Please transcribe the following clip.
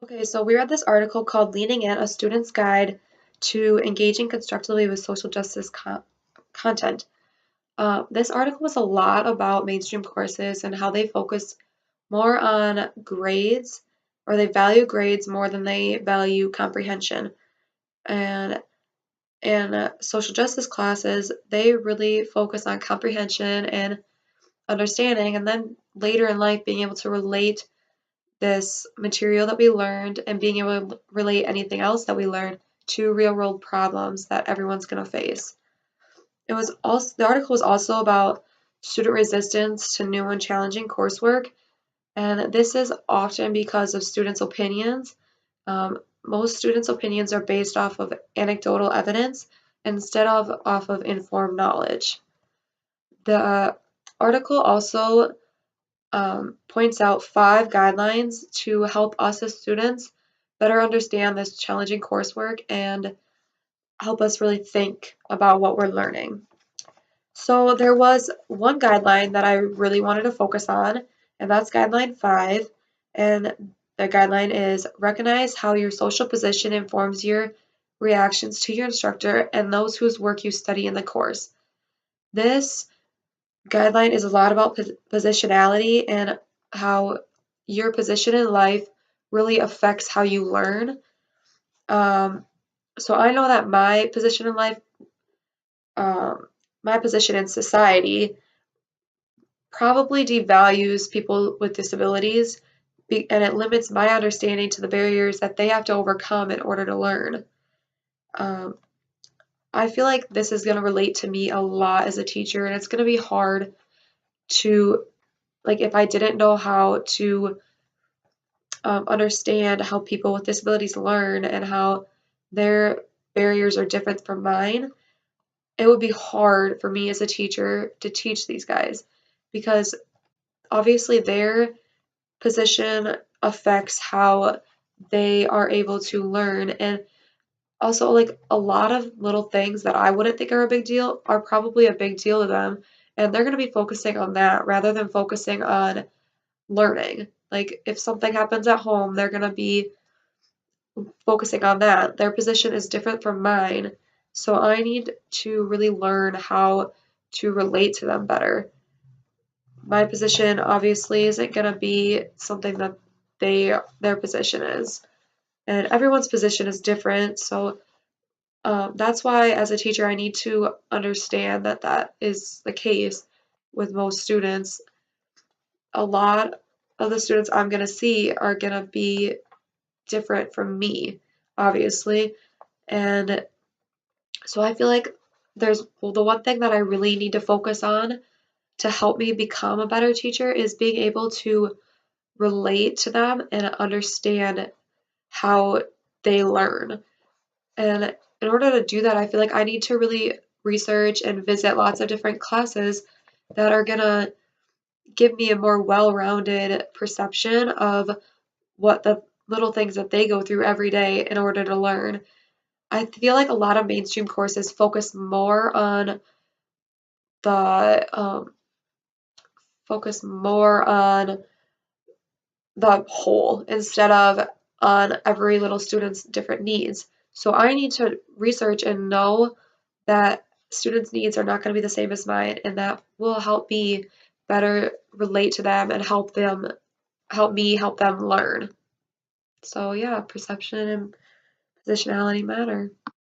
Okay, so we read this article called Leaning In, A Student's Guide to Engaging Constructively with Social Justice Content. This article was a lot about mainstream courses and how they focus more on grades, or they value grades more than they value comprehension. And in social justice classes, they really focus on comprehension and understanding, and then later in life being able to relate this material that we learned and being able to relate anything else that we learned to real world problems that everyone's going to face. The article was also about student resistance to new and challenging coursework, and this is often because of students' opinions. Most students' opinions are based off of anecdotal evidence instead of off of informed knowledge. The article also points out 5 guidelines to help us as students better understand this challenging coursework and help us really think about what we're learning. So there was one guideline that I really wanted to focus on, and that's guideline 5. And the guideline is recognize how your social position informs your reactions to your instructor and those whose work you study in the course. This guideline is a lot about positionality and how your position in life really affects how you learn. So I know that um, my position in society probably devalues people with disabilities, and it limits my understanding to the barriers that they have to overcome in order to learn. Um, I feel like this is going to relate to me a lot as a teacher, and it's going to be hard to, like, if I didn't know how to understand how people with disabilities learn and how their barriers are different from mine, it would be hard for me as a teacher to teach these guys because obviously their position affects how they are able to learn. And also, like, a lot of little things that I wouldn't think are a big deal are probably a big deal to them. And they're going to be focusing on that rather than focusing on learning. Like, if something happens at home, they're going to be focusing on that. Their position is different from mine. So I need to really learn how to relate to them better. My position obviously isn't going to be something that their position is. And everyone's position is different. So that's why as a teacher I need to understand that that is the case with most students. A lot of the students I'm going to see are going to be different from me, obviously. And so I feel like the one thing that I really need to focus on to help me become a better teacher is being able to relate to them and understand how they learn. And in order to do that, I feel like I need to really research and visit lots of different classes that are gonna give me a more well-rounded perception of what the little things that they go through every day in order to learn. I feel like a lot of mainstream courses the focus more on the whole instead of on every little student's different needs. So I need to research and know that students' needs are not going to be the same as mine, and that will help me better relate to them and help them learn. So yeah, perception and positionality matter.